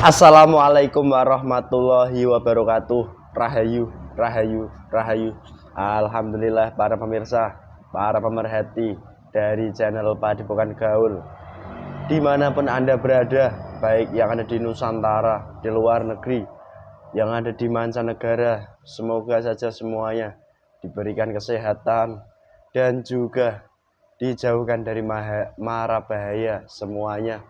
Assalamualaikum warahmatullahi wabarakatuh. Rahayu, rahayu, rahayu. Alhamdulillah para pemirsa, para pemerhati dari channel Padepokan Gaul, dimanapun Anda berada, baik yang ada di Nusantara, di luar negeri, yang ada di mancanegara, semoga saja semuanya diberikan kesehatan dan juga dijauhkan dari mara bahaya semuanya.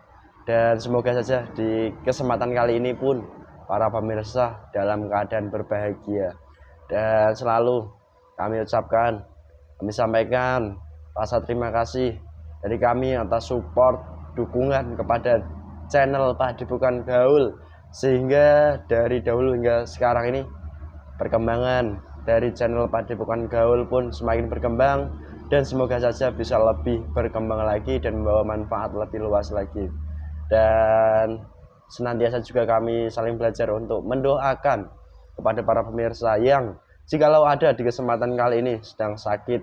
Dan semoga saja di kesempatan kali ini pun para pemirsa dalam keadaan berbahagia. Dan selalu kami ucapkan, kami sampaikan rasa terima kasih dari kami atas support, dukungan kepada channel Padepokan Gaul, sehingga dari dahulu hingga sekarang ini perkembangan dari channel Padepokan Gaul pun semakin berkembang, dan semoga saja bisa lebih berkembang lagi dan membawa manfaat lebih luas lagi. Dan senantiasa juga kami saling belajar untuk mendoakan kepada para pemirsa yang jikalau ada di kesempatan kali ini sedang sakit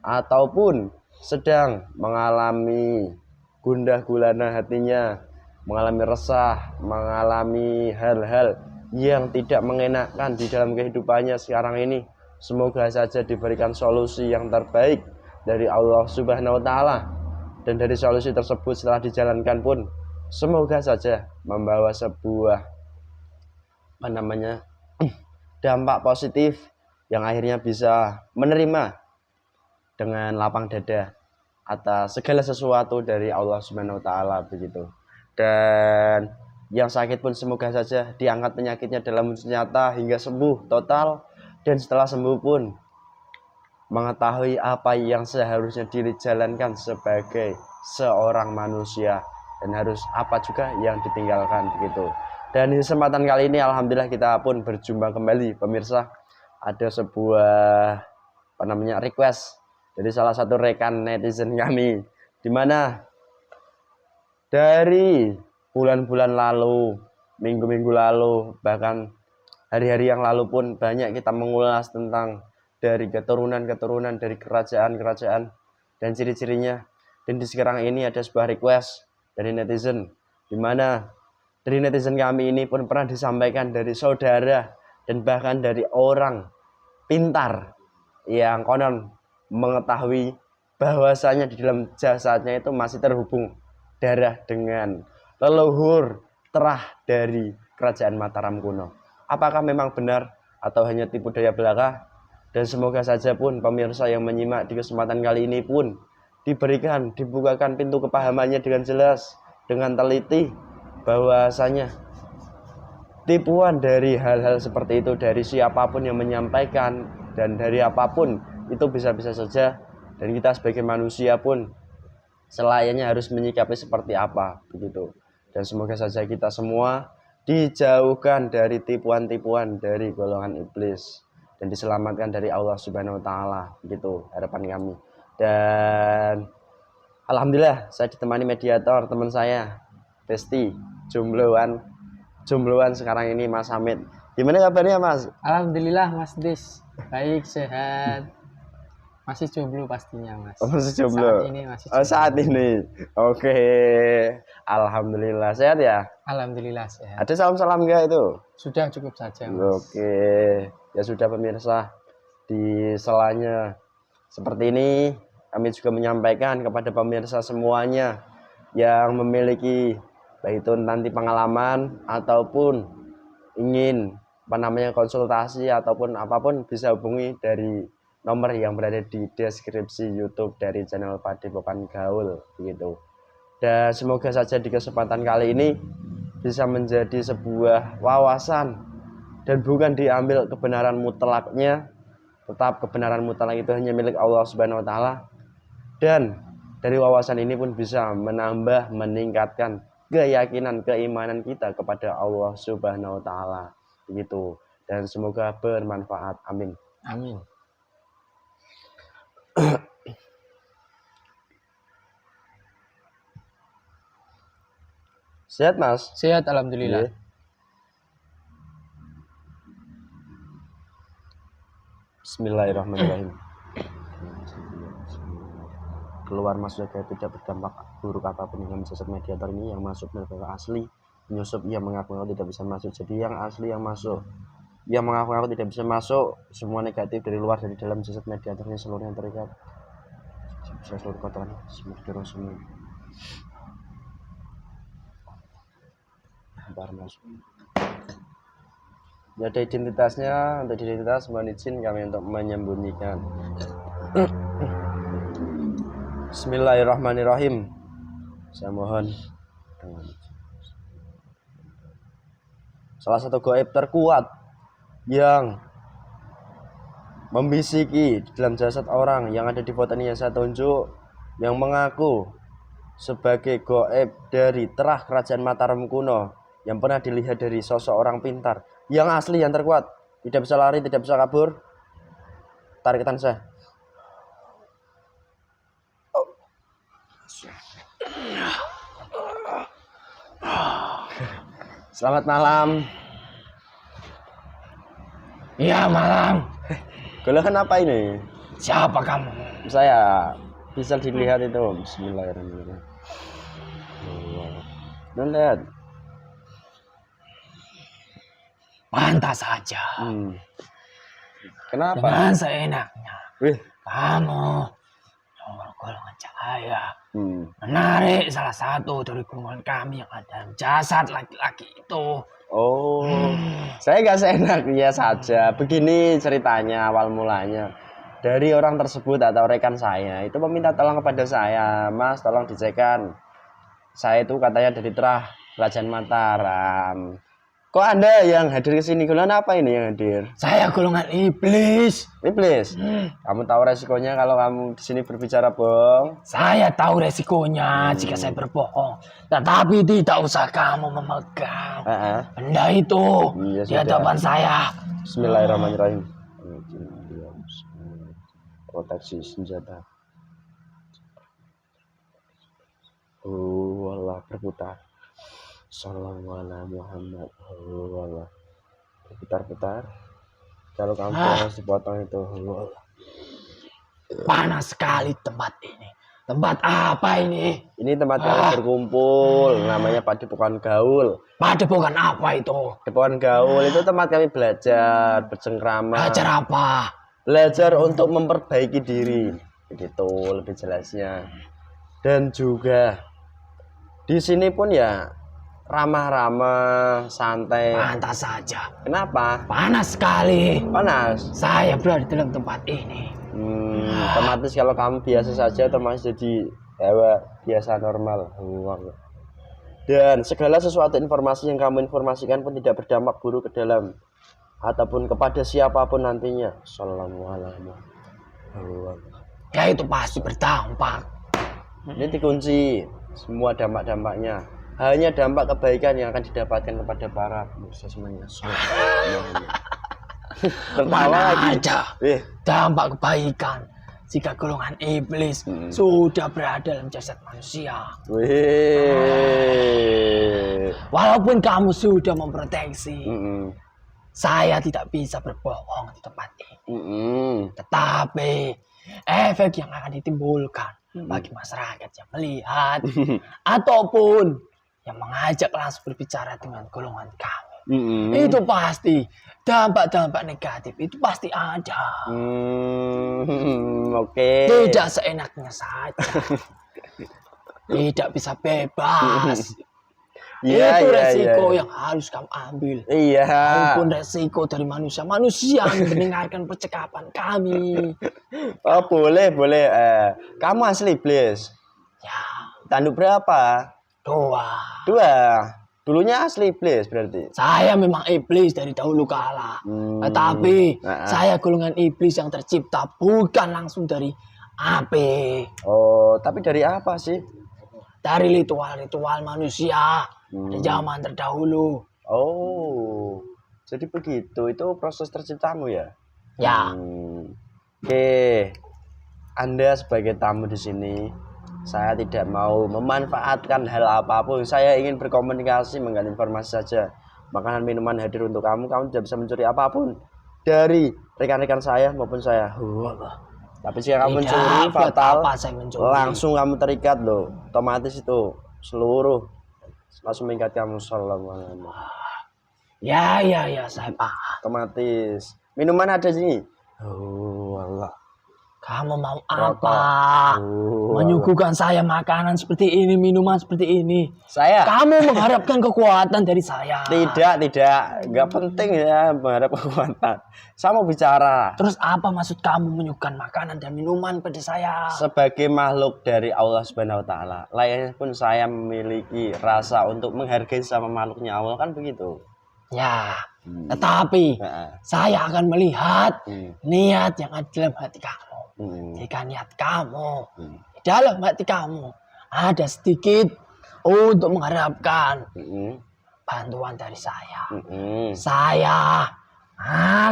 ataupun sedang mengalami gundah gulana hatinya, mengalami resah, mengalami hal-hal yang tidak mengenakan di dalam kehidupannya sekarang ini, semoga saja diberikan solusi yang terbaik dari Allah Subhanahu wa Ta'ala. Dan dari solusi tersebut setelah dijalankan pun semoga saja membawa sebuah dampak positif yang akhirnya bisa menerima dengan lapang dada atas segala sesuatu dari Allah Subhanahu wa Ta'ala begitu. Dan yang sakit pun semoga saja diangkat penyakitnya dalam nyata hingga sembuh total, dan setelah sembuh pun mengetahui apa yang seharusnya dijalankan sebagai seorang manusia dan harus apa juga yang ditinggalkan begitu. Dan di kesempatan kali ini alhamdulillah kita pun berjumpa kembali pemirsa. Ada sebuah request dari salah satu rekan netizen kami, dimana dari bulan-bulan lalu, minggu-minggu lalu, bahkan hari-hari yang lalu pun banyak kita mengulas tentang dari keturunan-keturunan dari kerajaan-kerajaan dan ciri-cirinya. Dan di sekarang ini ada sebuah request dari netizen, dimana dari netizen kami ini pun pernah disampaikan dari saudara dan bahkan dari orang pintar yang konon mengetahui bahwasanya di dalam jasadnya itu masih terhubung darah dengan leluhur terah dari kerajaan Mataram kuno. Apakah memang benar atau hanya tipu daya belaka? Dan semoga saja pun pemirsa yang menyimak di kesempatan kali ini pun dibukakan pintu kepahamannya dengan jelas, dengan teliti, bahwasanya tipuan dari hal-hal seperti itu dari siapapun yang menyampaikan dan dari apapun itu bisa-bisa saja, dan kita sebagai manusia pun selayaknya harus menyikapi seperti apa begitu. Dan semoga saja kita semua dijauhkan dari tipuan-tipuan dari golongan iblis dan diselamatkan dari Allah Subhanahu wa Ta'ala begitu harapan kami. Dan alhamdulillah saya ditemani mediator teman saya Besti jombloan sekarang ini, Mas Hamid. Gimana kabarnya, Mas? Alhamdulillah Mas Dis, baik, sehat. Masih jomblo pastinya, Mas. Masih jomblo. Saat ini masih jomblo. Saat ini. Oke. Alhamdulillah sehat ya? Alhamdulillah sehat. Ada salam-salam enggak itu? Sudah cukup saja, Mas. Oke. Ya sudah pemirsa, di selanya seperti ini kami juga menyampaikan kepada pemirsa semuanya yang memiliki baik itu nanti pengalaman ataupun ingin konsultasi ataupun apapun, bisa hubungi dari nomor yang berada di deskripsi YouTube dari channel Padepokan Gaul begitu. Dan semoga saja di kesempatan kali ini bisa menjadi sebuah wawasan dan bukan diambil kebenaran mutlaknya, tetap kebenaran mutlak itu hanya milik Allah Subhanahu wa Ta'ala. Dan dari wawasan ini pun bisa menambah, meningkatkan keyakinan, keimanan kita kepada Allah Subhanahu wa Ta'ala begitu. Dan semoga bermanfaat. Amin. Amin. Sehat, Mas? Sehat, alhamdulillah. Yeah. Bismillahirrahmanirrahim. Keluar masuknya tidak berdampak buruk apapun dengan sesat mediator ini yang masuk mereka asli Penyusup yang mengaku-ngaku tidak bisa masuk. Jadi yang asli yang masuk. Yang mengaku-ngaku tidak bisa masuk, semua negatif dari luar dari dalam jasad mediatornya seluruhnya terikat. Bisa seluruh kotoran semua semua. Baru masuk. Ya, ada identitasnya. Untuk identitas mohon izin kami untuk menyembunyikan. Bismillahirrahmanirrahim. Saya mohon dengan salah satu gaib terkuat yang membisiki di dalam jasad orang yang ada di foto ini yang saya tunjuk, yang mengaku sebagai gaib dari terah kerajaan Mataram kuno, yang pernah dilihat dari sosok orang pintar, yang asli, yang terkuat, tidak bisa lari, tidak bisa kabur. Tarik tangan saya. Selamat malam. Iya, malam. Golongan apa ini? Siapa kamu? Saya bisa dilihat itu. Bismillahirrahmanirrahim. Lihat. Pantas saja. Kenapa? Dengan seenaknya. Wih. Kamu nomor golongan cahaya menarik salah satu dari golongan kami yang ada dalam jasad laki-laki itu. Oh, saya nggak seenaknya saja. Begini ceritanya awal mulanya. Dari orang tersebut atau rekan saya itu meminta tolong kepada saya, Mas, tolong dicekkan. Saya itu katanya dari terah Kerajaan Mataram. Kok Anda yang hadir ke sini? Golongan apa ini yang hadir? Saya golongan iblis. Iblis. Kamu tahu resikonya kalau kamu di sini berbicara bohong? Saya tahu resikonya jika saya berbohong. Tetapi tidak usah kamu memegang benda itu di hadapan saya. Bismillahirrahmanirrahim. Proteksi senjata. Allah berputar. Sallallahu Muhammad. Allah berputar-putar. Kalau kamu harus dipotong itu. Panas sekali tempat ini. Tempat apa ini? Ini tempat kami berkumpul. Namanya Padepokan Gaul. Padepokan apa itu? Padepokan Gaul itu tempat kami belajar, bercengkrama. Belajar apa? Belajar untuk memperbaiki diri. Begitu lebih jelasnya. Dan juga di sini pun ya ramah-ramah, santai. Pantas saja. Kenapa? Panas sekali. Panas. Saya berada dalam tempat ini. Otomatis kalau kamu biasa saja, otomatis jadi biasa normal. Dan segala sesuatu informasi yang kamu informasikan pun tidak berdampak buruk ke dalam ataupun kepada siapapun nantinya. Assalamualaikum. Ya itu pasti berdampak. Ini dikunci semua dampak-dampaknya. Hanya dampak kebaikan yang akan didapatkan kepada para manusia semuanya. Mana aja dampak kebaikan jika golongan iblis sudah berada dalam jasad manusia. Walaupun kamu sudah memproteksi, saya tidak bisa berbohong di tempat ini. Tetapi efek yang akan ditimbulkan bagi masyarakat yang melihat ataupun yang mengajak langsung berbicara dengan golongan kami, itu pasti dampak-dampak negatif itu pasti ada. Oke. Tidak seenaknya saja. Tidak bisa bebas. Itu resiko yang harus kamu ambil. Walaupun resiko dari manusia yang mendengarkan percakapan kami. Oh, boleh. Kamu asli iblis? Ya. Tanduk berapa? 2. Dulunya asli iblis berarti? Saya memang iblis dari dahulu kala. Tetapi saya golongan iblis yang tercipta bukan langsung dari api. Oh, tapi dari apa sih? Dari ritual-ritual manusia di zaman terdahulu. Oh, jadi begitu. Itu proses terciptamu ya? Ya. Oke. Anda sebagai tamu di sini, saya tidak mau memanfaatkan hal apapun. Saya ingin berkomunikasi, menggali informasi saja. Makanan minuman hadir untuk kamu. Kamu tidak bisa mencuri apapun dari rekan-rekan saya maupun saya. Tapi jika kamu mencuri fatal, langsung kamu terikat loh. Otomatis itu seluruh Langsung mengikat kamu sallallahu alaihi wasallam. Ya, saya paham. Otomatis. Minuman ada sini. Oh, Allah. Kamu mau Rokok. apa? Oh, Menyuguhkan saya makanan seperti ini, minuman seperti ini. Saya Kamu mengharapkan kekuatan dari saya. tidak, nggak penting ya mengharap kekuatan. Saya mau bicara Terus apa maksud kamu menyuguhkan makanan dan minuman pada saya? sebagai makhluk dari Allah Subhanahu Wa Taala. Layaknya pun saya memiliki rasa untuk menghargai sama makhluknya Allah kan begitu. Ya, tetapi Nah, saya akan melihat niat yang ada dalam hati kamu. Jika niat kamu di dalam hati kamu ada sedikit untuk mengharapkan bantuan dari saya, saya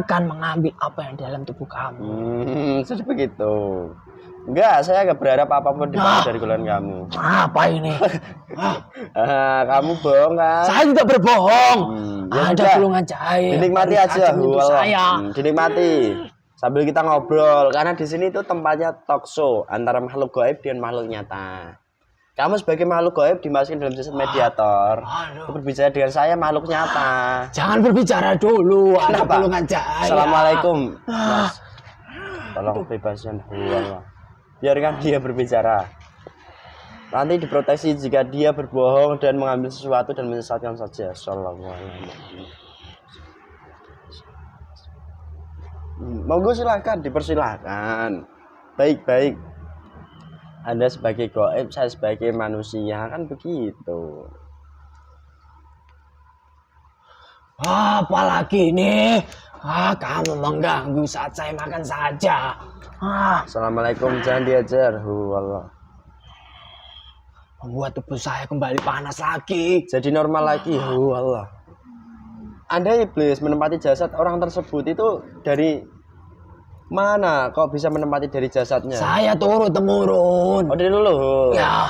akan mengambil apa yang dalam tubuh kamu. Sudah begitu. Enggak, saya enggak berharap apapun dari golongan kamu. Apa ini? Kamu bohong kan? Saya tidak berbohong. Ya Ada sudah. gulungan cahaya. Dinikmati dari aja, kacang itu Allah. saya. Dinikmati. Sambil kita ngobrol, karena di sini tuh tempatnya talk show antara makhluk gaib dan makhluk nyata. Kamu sebagai makhluk gaib dimasukin dalam sistem mediator. Aduh. Berbicara dengan saya makhluk nyata. Jangan berbicara dulu. Ada Kenapa? gulungan cahaya. Assalamualaikum, Mas. Tolong bebaskan Allah. Biarkan dia berbicara. Nanti diproteksi jika dia berbohong dan mengambil sesuatu dan menyesatkan saja. Sallallahu alaihi wasallam. Monggo silakan, dipersilakan. Baik-baik. Anda sebagai gaib, saya sebagai manusia kan begitu. Apalagi ini? Kamu mengganggu saat saya makan saja. Assalamualaikum, jangan diajar. Allah. Membuat tubuh saya kembali panas lagi. Jadi normal lagi. Allah. Anda iblis menempati jasad orang tersebut itu dari mana? Kok bisa menempati dari jasadnya? Saya turun temurun. Oh, dari leluhur. Ya.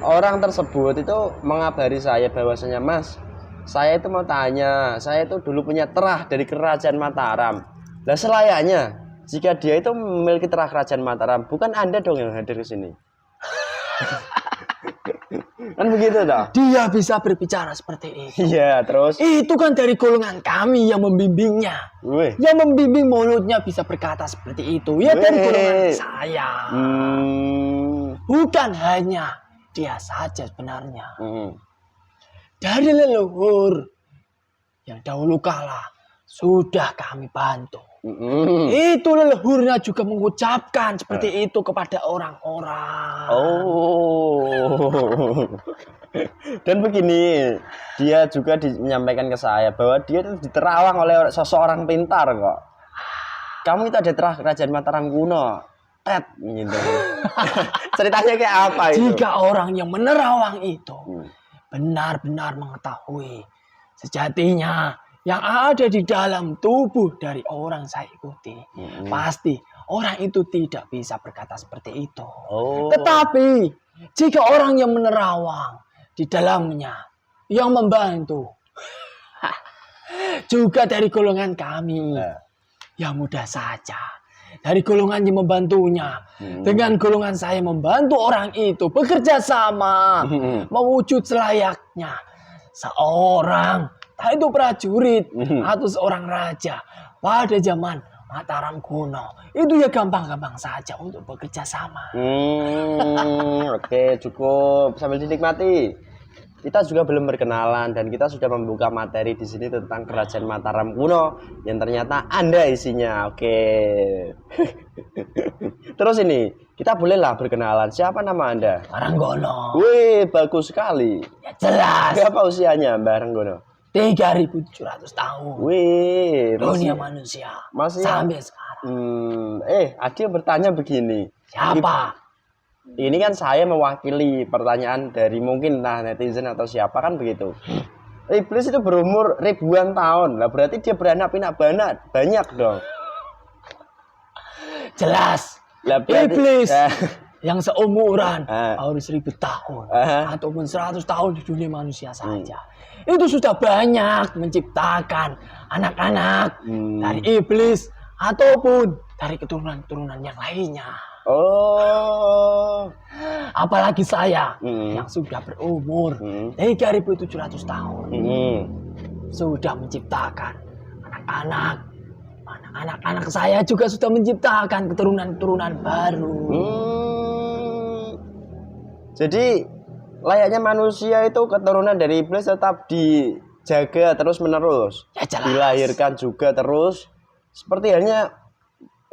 Orang tersebut itu mengabari saya bahwasanya, Mas, saya itu mau tanya, saya itu dulu punya terah dari kerajaan Mataram. Lah selayaknya jika dia itu memiliki terah kerajaan Mataram, bukan Anda dong yang hadir ke sini. Kan begitu toh? Dia bisa berbicara seperti itu. Iya, terus Itu kan dari golongan kami yang membimbingnya. weh. Yang membimbing mulutnya bisa berkata seperti itu. Ya dari Weh. golongan saya. Bukan hanya dia saja sebenarnya. Dari leluhur yang dahulu kala sudah kami bantu. Itu leluhurnya juga mengucapkan seperti itu kepada orang-orang. Oh. Dan begini, dia juga menyampaikan ke saya bahwa dia itu diterawang oleh seseorang pintar kok. Kamu itu ada terah kerajaan Mataram kuno. Tet gitu. Ceritanya kayak apa itu? Jika orang yang menerawang itu benar-benar mengetahui sejatinya yang ada di dalam tubuh dari orang saya ikuti, pasti orang itu tidak bisa berkata seperti itu. Tetapi jika orang yang menerawang di dalamnya yang membantu juga dari golongan kami, ya mudah saja. Dari golongan yang membantunya dengan golongan saya membantu orang itu bekerja sama mewujud selayaknya seorang itu prajurit atau seorang raja pada zaman Mataram kuno. Itu ya gampang-gampang saja untuk bekerja sama. Oke, cukup sambil dinikmati. Kita juga belum berkenalan dan kita sudah membuka materi di sini tentang kerajaan Mataram kuno yang ternyata Anda isinya. Oke. Terus ini, kita bolehlah berkenalan. Siapa nama Anda? Ranggono. Wih, bagus sekali. Ya jelas. Berapa usianya, Mbak Renggono? 3.700 tahun. Wih, Dunia manusia. masih Sampai sekarang. Adi bertanya begini. Siapa? Ini kan saya mewakili pertanyaan dari mungkin netizen atau siapa kan begitu. Iblis itu berumur ribuan tahun. Lah berarti dia beranak pinak banyak dong. Jelas. Lah berarti, Iblis yang seumuran harus 1000 tahun ataupun 100 tahun di dunia manusia saja. Itu sudah banyak menciptakan anak-anak dari iblis ataupun dari keturunan-keturunan yang lainnya. Oh. Apalagi saya yang sudah berumur 3.700 tahun. Sudah menciptakan anak-anak. Anak-anak saya juga sudah menciptakan keturunan-keturunan baru. Jadi layaknya manusia itu keturunan dari iblis tetap dijaga terus menerus. Ya jelas. Dilahirkan juga terus. Seperti halnya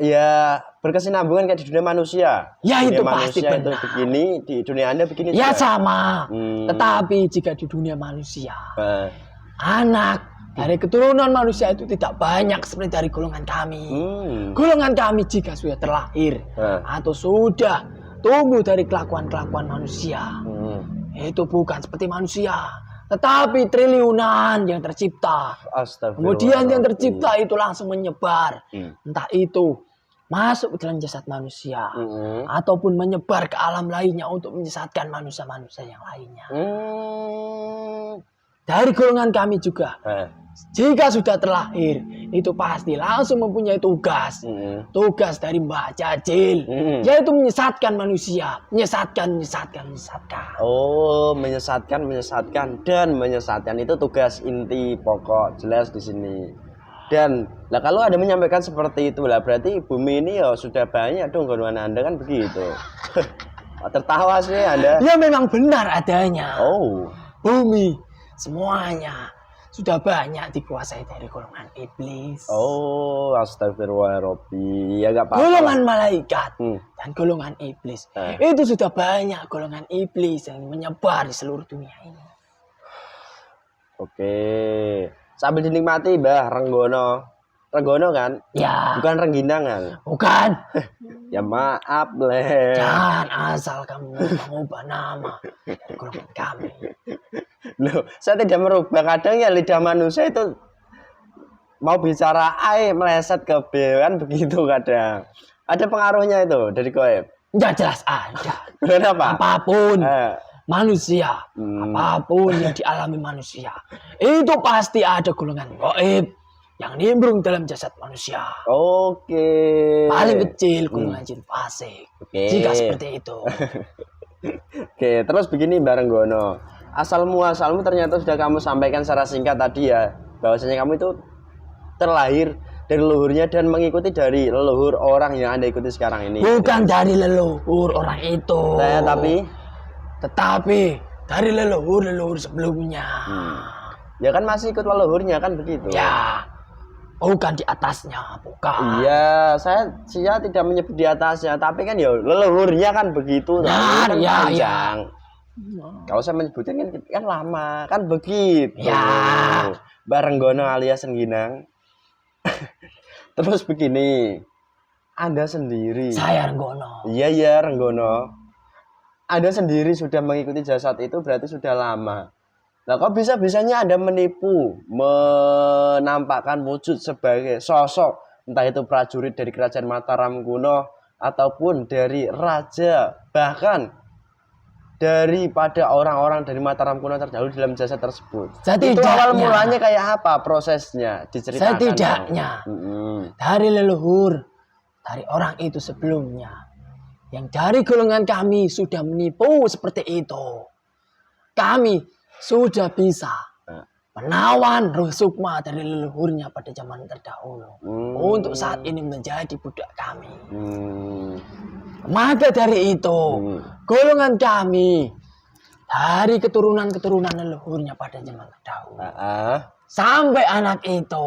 ya berkesinambungan kayak di dunia manusia. Ya dunia itu manusia pasti itu benar. begini, di dunia Anda begini. Ya juga. sama. Tetapi jika di dunia manusia, anak dari keturunan manusia itu tidak banyak seperti dari golongan kami. Golongan kami jika sudah terlahir atau sudah tumbuh dari kelakuan-kelakuan manusia, itu bukan seperti manusia, tetapi triliunan yang tercipta. Kemudian yang tercipta itu langsung menyebar, entah itu masuk ke dalam jasad manusia ataupun menyebar ke alam lainnya untuk menyesatkan manusia-manusia yang lainnya. Dari golongan kami juga, jika sudah terlahir itu pasti langsung mempunyai tugas dari Mbah Jajil, yaitu menyesatkan manusia, menyesatkan. Oh, menyesatkan dan menyesatkan itu tugas inti pokok jelas di sini. Dan lah kalau ada menyampaikan seperti itu lah berarti bumi ini ya sudah banyak dong golongan Anda kan begitu. Tertawa sih Anda. Ya memang benar adanya. Oh, bumi semuanya sudah banyak dikuasai dari golongan iblis. Oh, astagfirullahaladzim. Ya gak apa-apa. Golongan malaikat dan golongan iblis. Itu sudah banyak golongan iblis yang menyebar di seluruh dunia ini. Oke. Sambil dinikmati Mbah Renggono. Renggono kan? Ya. Bukan Rengginang kan? Bukan. Ya maaf leh. Jangan asal kamu mengubah nama dari golongan kami. Loh, saya tidak merubah. Kadang ya lidah manusia itu mau bicara A meleset ke B kan begitu kadang. Ada pengaruhnya itu dari goib. Ya jelas ada. Kenapa? Apapun manusia, apapun yang dialami manusia, itu pasti ada golongan goib yang nimbrung dalam jasad manusia. Oke. Paling kecil golongan jin fasik. Jika seperti itu. Oke, terus begini Mbah Renggono. Asalmu ternyata sudah kamu sampaikan secara singkat tadi ya, bahwasanya kamu itu terlahir dari leluhurnya dan mengikuti dari leluhur orang yang Anda ikuti sekarang ini. Bukan dari leluhur orang itu. Tetapi dari leluhur sebelumnya. Ya kan masih ikut leluhurnya kan begitu. Ya. Bukan di atasnya, bukan. Iya, saya tidak menyebut di atasnya, tapi kan ya leluhurnya kan begitu. Nah, kan ya, panjang. Kalau saya menyebutkan kan lama, kan begitu. Ya. Mbah Renggono alias Rengginang. Terus begini, Anda sendiri. Saya Renggono. Iya Renggono. Anda sendiri sudah mengikuti jasad itu berarti sudah lama. Nah, kok bisa-bisanya Anda menipu, menampakkan wujud sebagai sosok, entah itu prajurit dari kerajaan Mataram kuno, ataupun dari raja, bahkan daripada orang-orang dari Mataram kuno terdahulu dalam jasad tersebut. Itu awal mulanya kayak apa prosesnya? Diceritakan. Setidaknya dari leluhur, dari orang itu sebelumnya, yang dari golongan kami sudah menipu seperti itu. Kami sudah bisa menawan roh sukma dari leluhurnya pada zaman terdahulu untuk saat ini menjadi budak kami. Maka dari itu golongan kami dari keturunan leluhurnya pada zaman terdahulu sampai anak itu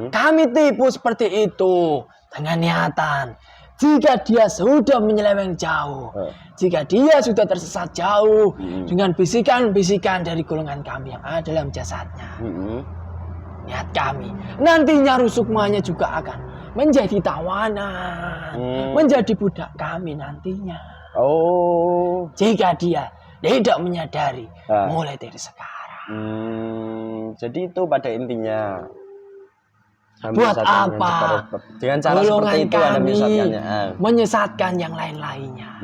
kami tipu seperti itu dengan niatan. Jika dia sudah menyeleweng jauh, jika dia sudah tersesat jauh dengan bisikan-bisikan dari golongan kami yang ada dalam jasadnya, niat kami nantinya rusukmanya juga akan menjadi tawanan, menjadi budak kami nantinya. Oh, jika dia tidak menyadari mulai dari sekarang. Jadi itu pada intinya. Buat apa dengan cara seperti itu Anda menyesatkan yang lain-lainnya.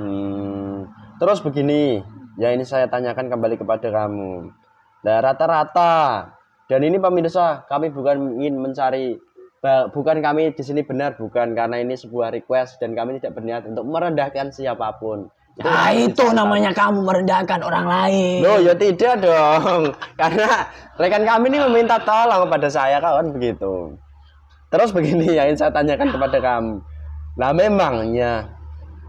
Terus begini, ya ini saya tanyakan kembali kepada kamu. Nah, rata-rata, dan ini pemirsa, kami bukan ingin mencari bukan kami di sini benar, bukan karena ini sebuah request dan kami tidak berniat untuk merendahkan siapapun. Nah, itu namanya kamu merendahkan orang lain. Loh, ya tidak dong. Karena rekan kami ini meminta tolong kepada saya, kawan, begitu. Terus begini yang ingin saya tanyakan kepada kamu. Nah, memangnya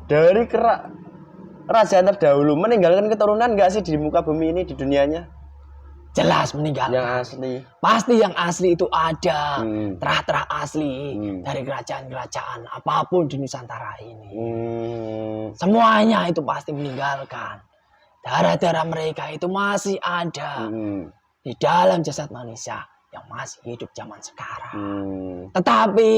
dari kerajaan terdahulu meninggalkan keturunan nggak sih di muka bumi ini, di dunianya? Jelas meninggal. Yang asli. Pasti yang asli itu ada. Terah-terah asli dari kerajaan-kerajaan apapun di Nusantara ini. Semuanya itu pasti meninggalkan. Darah-darah mereka itu masih ada di dalam jasad manusia yang masih hidup zaman sekarang. Tetapi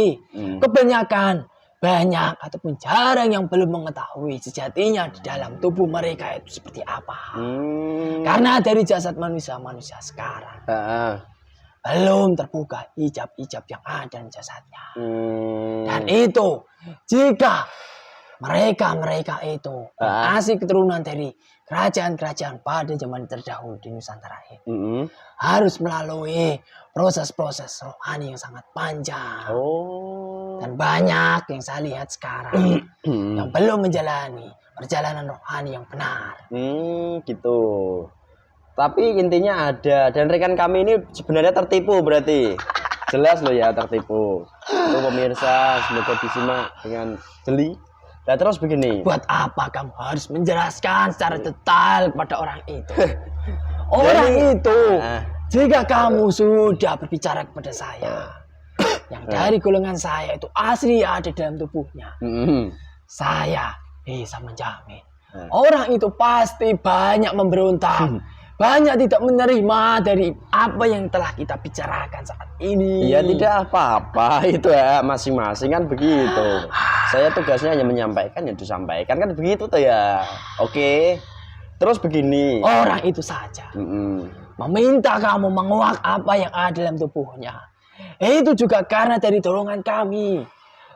kebanyakan banyak ataupun jarang yang belum mengetahui sejatinya di dalam tubuh mereka itu seperti apa. Karena dari jasad manusia sekarang belum terbuka ijab-ijab yang ada di jasadnya. Dan itu jika mereka itu masih keturunan dari kerajaan-kerajaan pada zaman terdahulu di Nusantara ini harus melalui proses-proses rohani yang sangat panjang. Dan banyak yang saya lihat sekarang yang belum menjalani perjalanan rohani yang benar. Gitu. Tapi intinya ada, dan rekan kami ini sebenarnya tertipu berarti. Jelas loh ya, tertipu. Itu pemirsa, semoga disimak dengan jeli. Nah, terus begini. Buat apa kamu harus menjelaskan secara detail kepada orang itu? Orang itu, jika kamu sudah berbicara kepada saya, yang dari golongan saya itu asli ada dalam tubuhnya, saya bisa menjamin orang itu pasti banyak memberontak, banyak tidak menerima dari apa yang telah kita bicarakan saat ini. Ya tidak apa-apa, itu ya masing-masing kan begitu. Saya tugasnya hanya menyampaikan, ya disampaikan kan begitu tuh ya. Oke. Terus begini. Orang itu saja meminta kamu menguak apa yang ada dalam tubuhnya. Itu juga karena dari dorongan kami.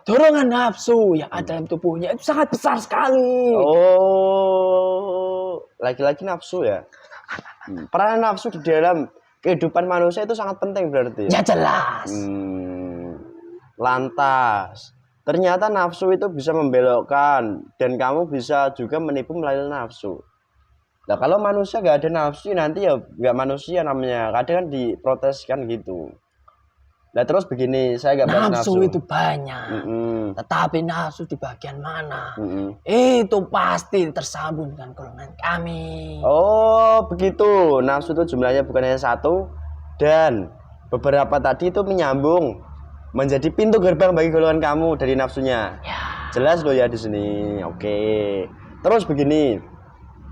Dorongan nafsu yang ada dalam tubuhnya itu sangat besar sekali. Oh, laki-laki nafsu ya? Peran nafsu di dalam kehidupan manusia itu sangat penting berarti. Ya jelas. Lantas, ternyata nafsu itu bisa membelokkan dan kamu bisa juga menipu melalui nafsu. Nah, kalau manusia nggak ada nafsu nanti ya nggak manusia namanya. Kadang kan diprotes kan gitu. Nah, terus begini, saya nggak bahas nafsu. Nafsu itu banyak. Tetapi nafsu di bagian mana? Itu pasti tersambung dengan golongan kami. Oh, begitu. Nafsu itu jumlahnya bukan hanya satu. Dan beberapa tadi itu menyambung menjadi pintu gerbang bagi golongan kamu dari nafsunya. Ya. Jelas loh ya di sini. Oke. Terus begini.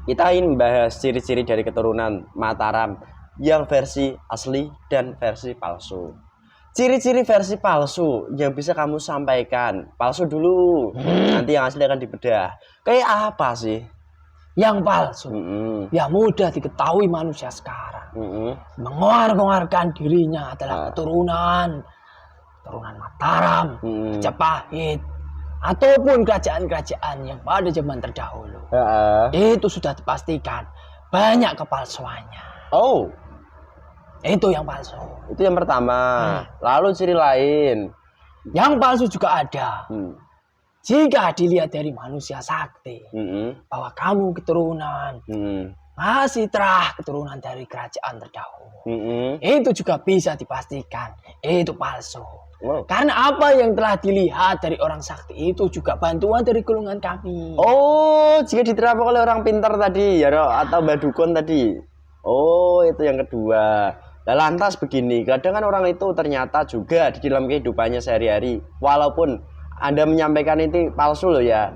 Kita ingin membahas ciri-ciri dari keturunan Mataram yang versi asli dan versi palsu. Ciri-ciri versi palsu yang bisa kamu sampaikan. Palsu dulu, nanti yang asli akan dibedah. Kayak apa sih? Yang palsu, ya mudah diketahui manusia sekarang. Mengoar-ngoarkan dirinya adalah keturunan Mataram, Majapahit, ataupun kerajaan-kerajaan yang pada zaman terdahulu. Itu sudah dipastikan banyak kepalsuannya. Oh, itu yang palsu. Itu yang pertama. Lalu ciri lain. Yang palsu juga ada. Jika dilihat dari manusia sakti, bahwa kamu keturunan masih terah keturunan dari kerajaan terdahulu, itu juga bisa dipastikan itu palsu. Karena apa yang telah dilihat dari orang sakti itu juga bantuan dari golongan kami. Oh, jika diterapkan oleh orang pintar tadi ya, atau mbak dukun tadi. Oh, itu yang kedua. Nah, lantas begini, kadang kan orang itu ternyata juga di dalam kehidupannya sehari-hari, walaupun Anda menyampaikan itu palsu loh ya,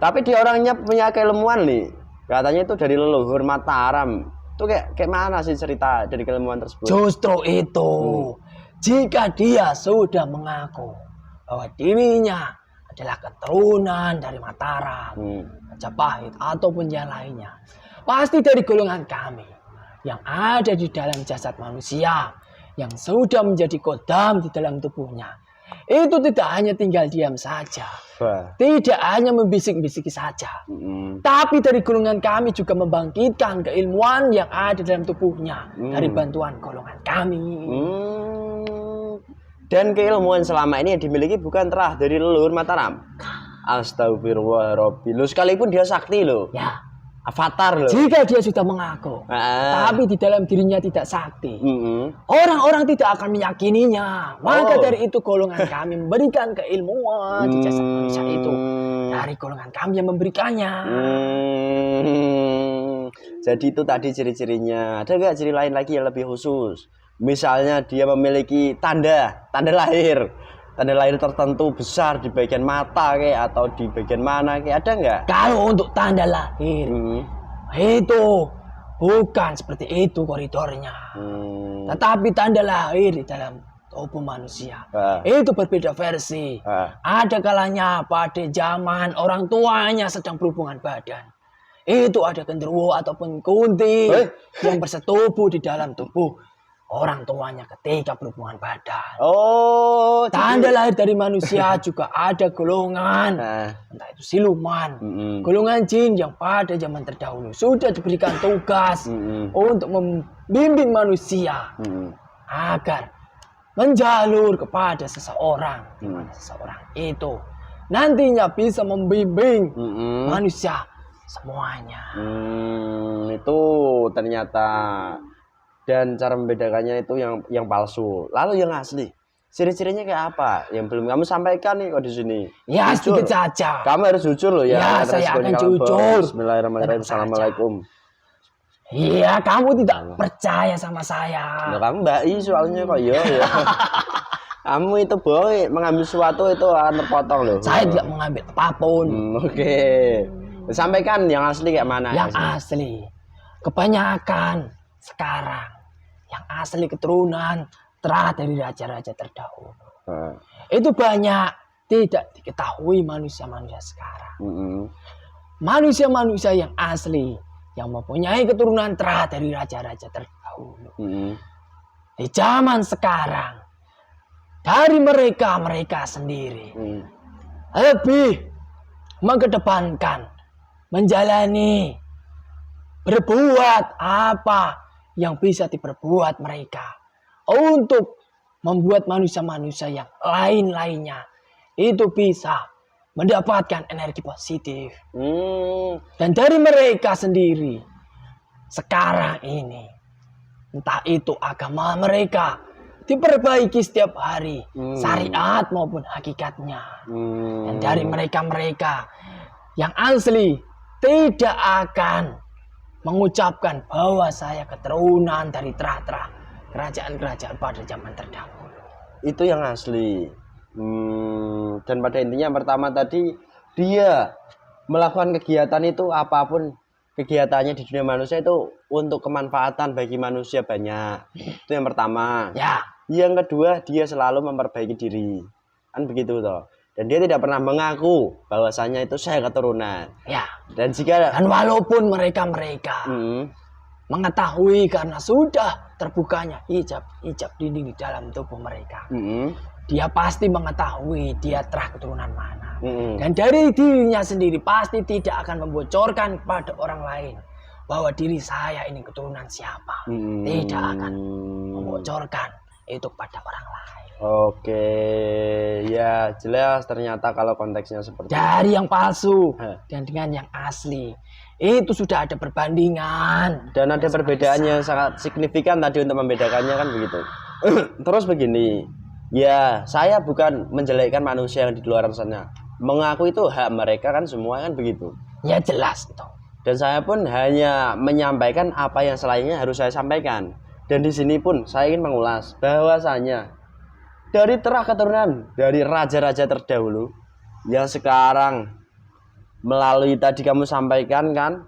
tapi dia orangnya punya keilmuan nih, katanya itu dari leluhur Mataram. Itu kayak mana sih cerita dari keilmuan tersebut? Justru itu, jika dia sudah mengaku bahwa dirinya adalah keturunan dari Mataram, Majapahit ataupun yang lainnya, pasti dari golongan kami yang ada di dalam jasad manusia yang sudah menjadi kodam di dalam tubuhnya. Itu tidak hanya tinggal diam saja, tidak hanya membisik-bisiki saja, tapi dari golongan kami juga membangkitkan keilmuan yang ada dalam tubuhnya dari bantuan golongan kami. Dan keilmuan selama ini yang dimiliki bukan terah dari leluhur Mataram. Astagfirullah. Loh, sekalipun dia sakti loh. Ya. Avatar loh. Jika dia sudah mengaku, tapi di dalam dirinya tidak sakti, orang-orang tidak akan meyakininya. Maka dari itu golongan kami memberikan keilmuan di jasad manusia itu. Dari golongan kami yang memberikannya. Jadi itu tadi ciri-cirinya. Ada nggak ciri lain lagi yang lebih khusus? Misalnya dia memiliki tanda lahir. Tanda lahir tertentu besar di bagian mata kayak atau di bagian mana kayak, ada nggak? Kalau untuk tanda lahir itu bukan seperti itu koridornya. Tetapi tanda lahir di dalam tubuh manusia itu berbeda versi. Ada kalanya pada zaman orang tuanya sedang berhubungan badan, itu ada genderuwo ataupun kunti yang bersetubuh di dalam tubuh orang tuanya ketika berhubungan badan. Tanda lahir dari manusia juga ada golongan, entah itu siluman, golongan jin yang pada zaman terdahulu sudah diberikan tugas untuk membimbing manusia agar menjalur kepada seseorang, di mana seseorang itu nantinya bisa membimbing manusia semuanya. Itu ternyata. Dan cara membedakannya itu yang palsu. Lalu yang asli, ciri-cirinya kayak apa? Yang belum kamu sampaikan nih kok di sini. Ya, sedikit saja. Kamu harus jujur loh ya. Ya, saya akan jujur. Bismillahirrahmanirrahim. Assalamualaikum. Iya, kamu tidak percaya sama saya. Nah, kamu mbak soalnya kok ya. Kamu itu boy mengambil sesuatu itu akan terpotong loh. Saya tidak mengambil apapun. Oke. Sampaikan yang asli kayak mana? Yang asli. Kebanyakan sekarang yang asli keturunan terah dari raja-raja terdahulu. Itu banyak tidak diketahui manusia-manusia sekarang. Manusia-manusia yang asli yang mempunyai keturunan terah dari raja-raja terdahulu. Di zaman sekarang dari mereka sendiri lebih mengedepankan menjalani berbuat apa yang bisa diperbuat mereka untuk membuat manusia-manusia yang lain-lainnya itu bisa mendapatkan energi positif. Dan dari mereka sendiri sekarang ini, entah itu agama mereka diperbaiki setiap hari, syariat maupun hakikatnya. Dan dari mereka-mereka yang asli tidak akan mengucapkan bahwa saya keturunan dari terah-terah kerajaan-kerajaan pada zaman terdahulu. Itu yang asli. Dan pada intinya pertama tadi dia melakukan kegiatan itu apapun kegiatannya di dunia manusia itu untuk kemanfaatan bagi manusia banyak. Itu yang pertama. Ya. Yang kedua dia selalu memperbaiki diri. Kan begitu toh. Dan dia tidak pernah mengaku bahwasanya itu saya keturunan. Ya. Dan walaupun mereka mengetahui karena sudah terbukanya hijab dinding di dalam tubuh mereka, dia pasti mengetahui dia terah keturunan mana. Dan dari dirinya sendiri pasti tidak akan membocorkan kepada orang lain bahwa diri saya ini keturunan siapa. Tidak akan membocorkan itu kepada orang lain. Oke, ya jelas ternyata kalau konteksnya seperti dari yang palsu dan dengan yang asli itu sudah ada perbandingan dan ada perbedaan yang sangat signifikan tadi untuk membedakannya kan begitu. Terus begini, ya saya bukan menjelekkan manusia yang di luar sana, mengaku itu hak mereka kan semua kan begitu. Ya jelas itu. Dan saya pun hanya menyampaikan apa yang selainnya harus saya sampaikan. Dan di sini pun saya ingin mengulas bahwasanya dari terah keturunan dari raja-raja terdahulu yang sekarang melalui tadi kamu sampaikan kan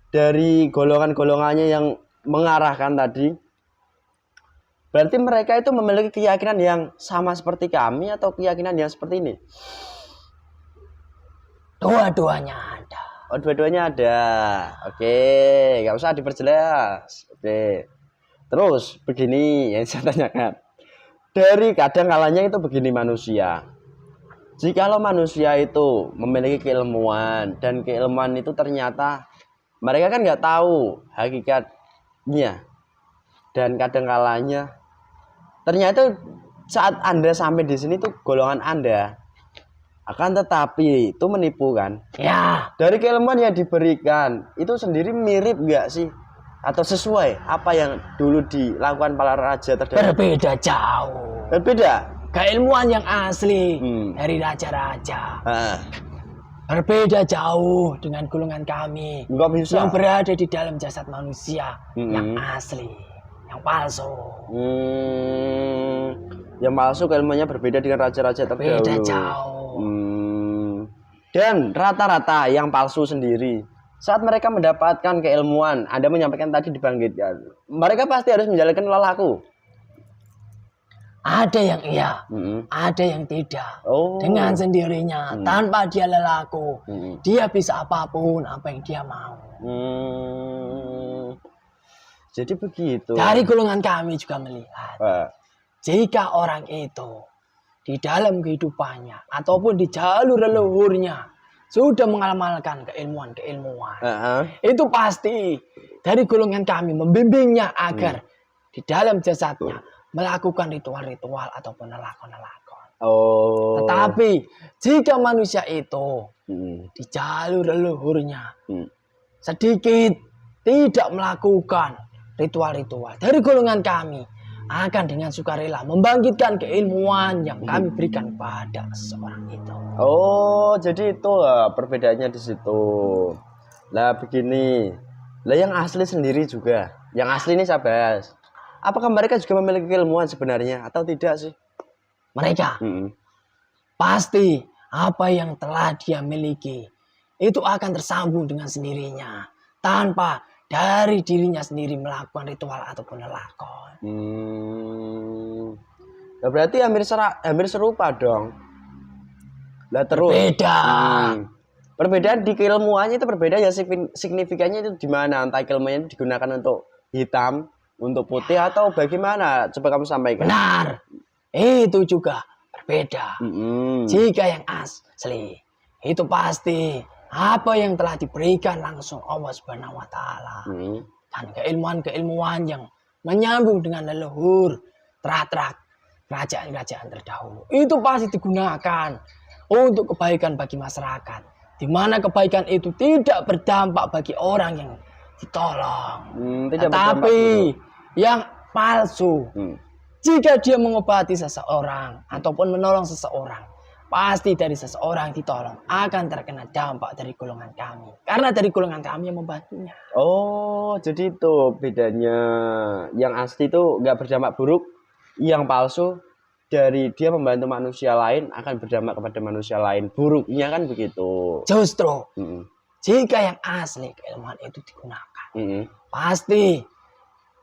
dari golongan-golongannya yang mengarahkan tadi, berarti mereka itu memiliki keyakinan yang sama seperti kami atau keyakinan yang seperti ini? Dua-duanya ada. Oh, dua-duanya ada. Oke, nggak usah diperjelas. Oke. Terus begini yang saya tanyakan. Dari kadang kalanya itu begini manusia. Jikalau manusia itu memiliki keilmuan dan keilmuan itu ternyata mereka kan nggak tahu hakikatnya. Dan kadang kalanya ternyata saat Anda sampai di sini tuh golongan Anda akan tetapi itu menipu kan? Ya. Dari keilmuan yang diberikan itu sendiri mirip nggak sih? Atau sesuai apa yang dulu dilakukan para raja terdahulu? Berbeda jauh. Berbeda. Keilmuan yang asli dari raja-raja. Berbeda jauh dengan golongan kami. Nggak bisa. Yang berada di dalam jasad manusia yang asli, yang palsu. Yang palsu keilmuannya berbeda dengan raja-raja terdahulu. Beda jauh. Dan rata-rata yang palsu sendiri saat mereka mendapatkan keilmuan, Anda menyampaikan tadi dibangkitkan, mereka pasti harus menjalankan lelaku. Ada yang iya, ada yang tidak. Oh. Dengan sendirinya, tanpa dia lelaku, dia bisa apapun apa yang dia mau. Jadi begitu. Dari golongan kami juga melihat, jika orang itu di dalam kehidupannya ataupun di jalur leluhurnya sudah mengamalkan keilmuan-keilmuan, itu pasti dari golongan kami membimbingnya agar di dalam jasadnya melakukan ritual-ritual ataupun nelakon-nelakon. Oh. Tetapi jika manusia itu di jalur leluhurnya sedikit tidak melakukan ritual-ritual, dari golongan kami akan dengan sukarela membangkitkan keilmuan yang kami berikan pada seseorang itu. Oh, jadi itu perbedaannya di situ. Lah begini, lah yang asli sendiri juga, yang asli ini saya bahas. Apakah mereka juga memiliki keilmuan sebenarnya atau tidak sih? Mereka pasti apa yang telah dia miliki itu akan tersambung dengan sendirinya tanpa dari dirinya sendiri melakukan ritual ataupun lakon. Nah, berarti hampir serupa dong. Lah terus. Beda. Perbedaan di keilmuannya itu berbeda ya, signifikannya itu di mana? Entah keilmuannya itu digunakan untuk hitam, untuk putih atau bagaimana? Coba kamu sampaikan. Benar. Itu juga berbeda. Jika yang asli itu pasti apa yang telah diberikan langsung Allah Subhanahu wa taala. Dan keilmuan-keilmuan yang menyambung dengan leluhur terak-terak kerajaan-kerajaan terdahulu. Itu pasti digunakan untuk kebaikan bagi masyarakat. Di mana kebaikan itu tidak berdampak bagi orang yang ditolong. Tetapi yang palsu, jika dia mengobati seseorang ataupun menolong seseorang, pasti dari seseorang ditolong akan terkena dampak dari golongan kami. Karena dari golongan kami yang membantunya. Oh, jadi itu bedanya. Yang asli itu nggak berdampak buruk. Yang palsu dari dia membantu manusia lain akan berdampak kepada manusia lain. Buruknya kan begitu. Justru jika yang asli keilmuan itu digunakan, pasti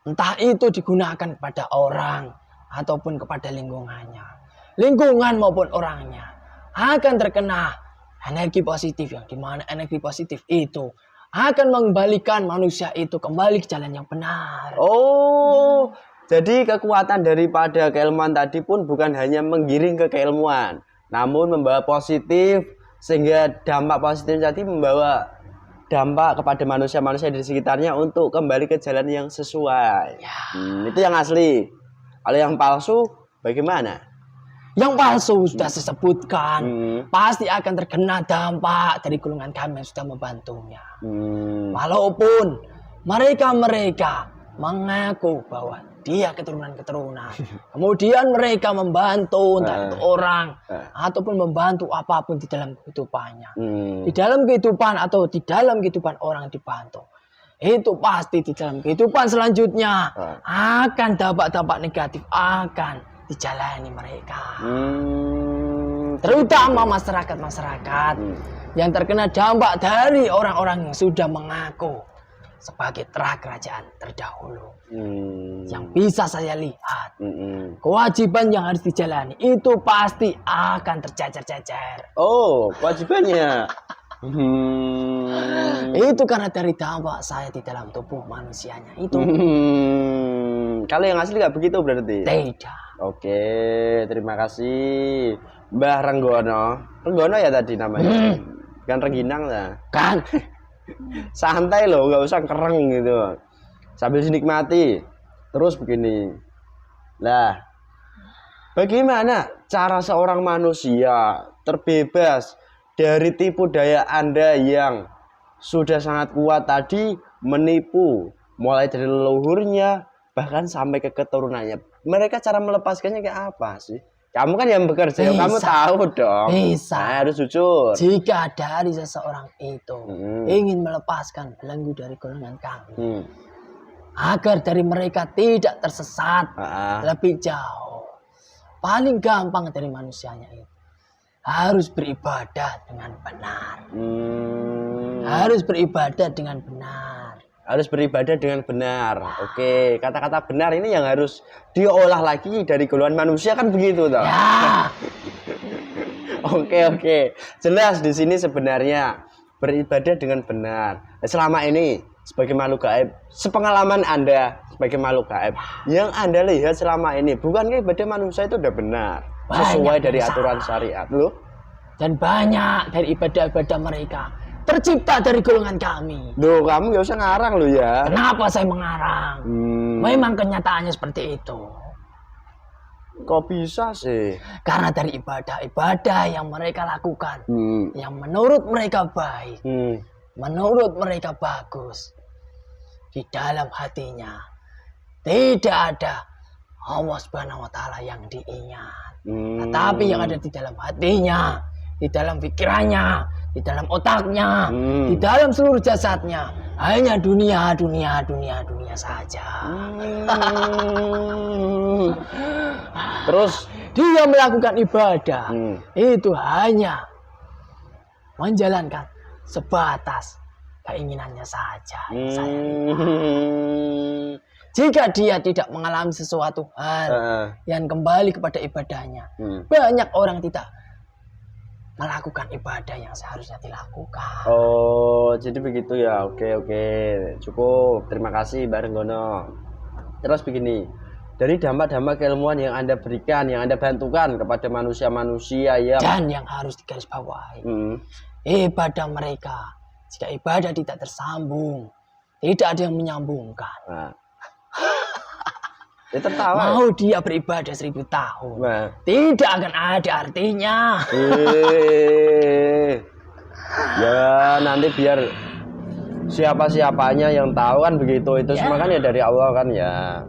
entah itu digunakan kepada orang ataupun kepada lingkungannya, lingkungan maupun orangnya akan terkena energi positif, yang dimana energi positif itu akan mengembalikan manusia itu kembali ke jalan yang benar. Oh, jadi kekuatan daripada keilmuan tadi pun bukan hanya menggiring ke keilmuan, namun membawa positif, sehingga dampak positif tadi membawa dampak kepada manusia-manusia di sekitarnya untuk kembali ke jalan yang sesuai. Itu yang asli. Kalau yang palsu bagaimana? Yang palsu sudah saya sebutkan, pasti akan terkena dampak dari golongan kami yang sudah membantunya. Walaupun mereka mengaku bahwa dia keturunan, kemudian mereka membantu entah itu orang ataupun membantu apapun di dalam kehidupannya, di dalam kehidupan atau di dalam kehidupan orang yang dibantu, itu pasti di dalam kehidupan selanjutnya akan dampak-dampak negatif akan dijalani mereka. Terutama masyarakat yang terkena dampak dari orang-orang yang sudah mengaku sebagai terak kerajaan terdahulu. Yang bisa saya lihat, kewajiban yang harus dijalani itu pasti akan tercecer-cecer. Oh, kewajibannya. Itu karena dari dampak saya di dalam tubuh manusianya itu. Kalau yang asli nggak begitu berarti? Tidak. Oke, terima kasih Mbah Renggono. Renggono ya tadi namanya. Kan Rengginang lah. Kan santai loh, nggak usah kereng gitu. Sambil dinikmati. Terus begini. Lah, Bagaimana cara seorang manusia terbebas dari tipu daya Anda yang sudah sangat kuat tadi menipu mulai dari leluhurnya bahkan sampai ke keturunannya. Mereka cara melepaskannya kayak apa sih? Kamu kan yang bekerja, kamu tahu dong. Bisa. Nah, harus jujur. Jika dari seseorang itu ingin melepaskan belenggu dari golongan kami, agar dari mereka tidak tersesat lebih jauh, paling gampang dari manusianya itu harus beribadah dengan benar. Harus beribadah dengan benar. Harus beribadah dengan benar. Oke, kata-kata benar ini yang harus diolah lagi dari golongan manusia kan begitu toh? Ya. Oke. Jelas di sini sebenarnya beribadah dengan benar. Selama ini sebagai makhluk gaib, sepengalaman Anda sebagai makhluk gaib, yang Anda lihat selama ini bukankah ibadah manusia itu udah benar, sesuai dari aturan syariat loh? Dan banyak dari ibadah-ibadah mereka tercipta dari golongan kami. Duh, kamu gak usah ngarang lo ya. Kenapa saya mengarang? Memang kenyataannya seperti itu. Kok bisa sih? Karena dari ibadah-ibadah yang mereka lakukan, yang menurut mereka baik, menurut mereka bagus, di dalam hatinya tidak ada Allah Subhanahu wa Ta'ala yang diingat. Tetapi yang ada di dalam hatinya, di dalam pikirannya, di dalam otaknya, di dalam seluruh jasadnya, hanya dunia saja. Terus dia melakukan ibadah itu hanya menjalankan sebatas keinginannya saja. Jika dia tidak mengalami sesuatu hal yang kembali kepada ibadahnya, banyak orang tidak melakukan ibadah yang seharusnya dilakukan. Oh, jadi begitu ya. Oke. Cukup. Terima kasih Bareng Gono. Terus begini, dari dampak-dampak keilmuan yang Anda berikan, yang Anda bantukan kepada manusia-manusia dan yang harus digarisbawahi, ibadah mereka, jika ibadah tidak tersambung, tidak ada yang menyambungkan. Ya tertawa. Mau dia beribadah 1000 tahun, tidak akan ada artinya. Ya nanti biar siapa-siapanya yang tahu kan begitu. Itu semua kan ya dari Allah kan ya.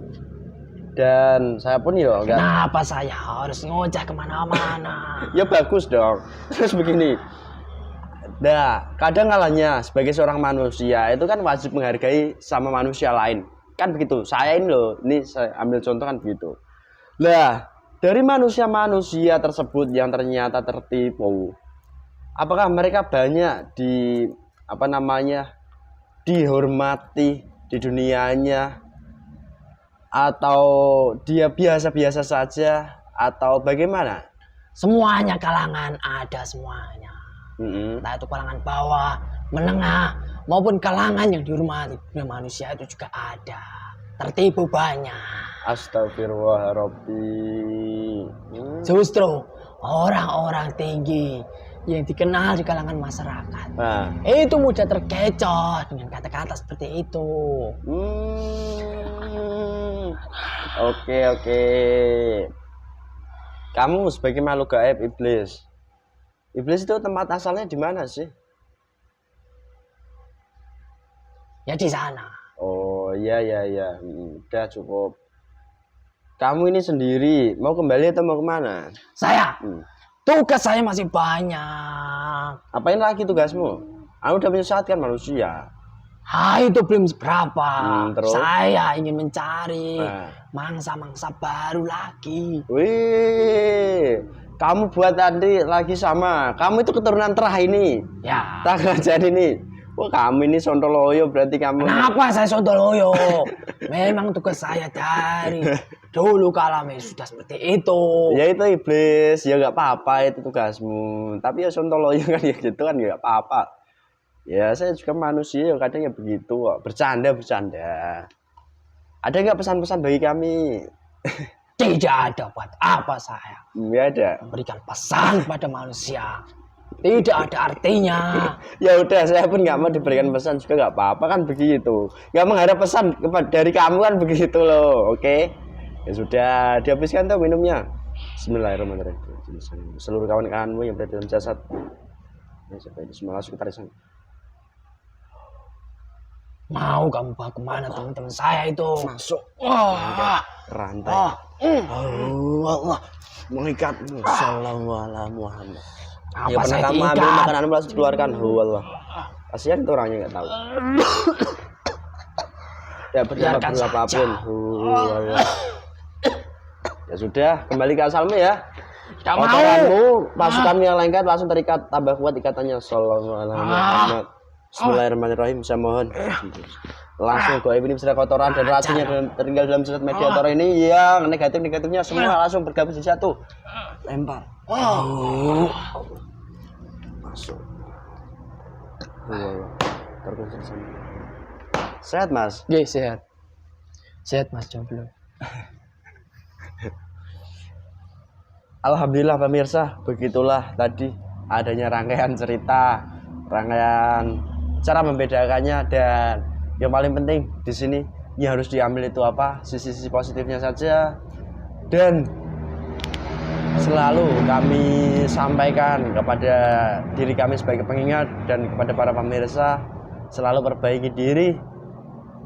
Dan saya pun ya enggak. Kenapa saya harus ngoceh kemana-mana? Ya bagus dong. Terus begini. Nah, kadang kalanya sebagai seorang manusia itu kan wajib menghargai sama manusia lain. Kan begitu, saya ini loh, ini saya ambil contoh kan begitu. Lah, dari manusia-manusia tersebut yang ternyata tertipu, apakah mereka banyak dihormati di dunianya, atau dia biasa-biasa saja, atau bagaimana? Semuanya kalangan ada semuanya. Entah itu kalangan bawah, menengah, maupun kalangan yang dihormati manusia itu juga ada. Tertipu banyak. Astagfirullahaladzim. Justru orang-orang tinggi yang dikenal di kalangan masyarakat itu mudah terkecoh dengan kata-kata seperti itu. Oke. Kamu sebagai makhluk gaib iblis itu tempat asalnya di mana sih? Ya di sana. Oh iya. Udah cukup. Kamu ini sendiri mau kembali atau mau kemana? Saya. Tugas saya masih banyak. Apain lagi tugasmu? Aku udah menyesatkan manusia. Itu belum seberapa. Terus? Saya ingin mencari mangsa-mangsa baru lagi. Wih, kamu buat tadi lagi sama. Kamu itu keturunan terah ini. Ya. Tak ngajarin ini. Wah, kamu ini Sontoloyo berarti kamu. Kenapa saya Sontoloyo? Memang tugas saya dari dulu kala sudah seperti itu. Ya itu iblis, ya nggak apa-apa itu tugasmu. Tapi ya Sontoloyo kan ya gitu kan nggak apa-apa. Ya saya juga manusia, kadang ya begitu kok. Bercanda. Ada nggak pesan-pesan bagi kami? Tidak ada. Buat apa saya? Nggak ada. Memberikan pesan kepada manusia. Tidak ada artinya. Ya udah, saya pun nggak mau diberikan pesan juga nggak apa-apa kan begitu. Nggak mengharap pesan dari kamu kan begitu loh, oke? Ya sudah, dihabiskan tuh minumnya. Bismillahirrahmanirrahim. Seluruh kawan-kawanmu yang berada dalam jasad. Ya, sampai ini semua langsung tarik sana. Mau kamu bawa kemana teman-teman saya itu? Masuk. Wah. Rantai. Allah mengikatmu. Sallallahu Muhammad. Ya pernah kamu ambil makananmu langsung dikeluarkan. Allah. Kasihan itu orangnya nggak tahu. Ya Biarkan berapapun. Allah. Ya sudah, kembali ke asalmu ya. Kotoranmu, pasukanmu yang lengket langsung terikat, tambah kuat ikatannya. Sallallahu Muhammad. Bismillahirrahmanirrahim. Saya mohon langsung goib ini beserta kotoran dan racunnya dan tertinggal dalam zat mediator ini yang negatifnya semua langsung bergabung di satu. Lempar. Masuk. Terkunci sana. Sehat Mas? Iya sehat. Sehat Mas jomblo. Alhamdulillah pemirsa, begitulah tadi adanya rangkaian cerita, rangkaian cara membedakannya, dan yang paling penting di sini yang harus diambil itu apa? Sisi-sisi positifnya saja. Dan selalu kami sampaikan kepada diri kami sebagai pengingat dan kepada para pemirsa, selalu perbaiki diri,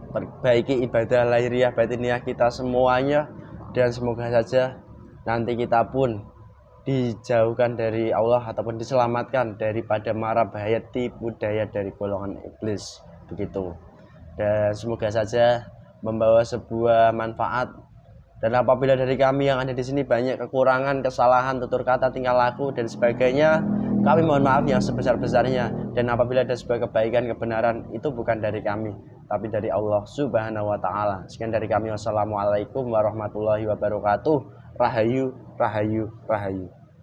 perbaiki ibadah lahiriah batiniah kita semuanya, dan semoga saja nanti kita pun dijauhkan dari Allah ataupun diselamatkan daripada mara bahaya tipu daya dari golongan iblis begitu. Dan semoga saja membawa sebuah manfaat. Dan apabila dari kami yang ada di sini banyak kekurangan, kesalahan, tutur kata, tingkah laku dan sebagainya, kami mohon maaf yang sebesar-besarnya. Dan apabila ada sebuah kebaikan, kebenaran, itu bukan dari kami, tapi dari Allah Subhanahu wa Ta'ala. Sekian dari kami. Wassalamualaikum warahmatullahi wabarakatuh. Rahayu, rahayu, rahayu.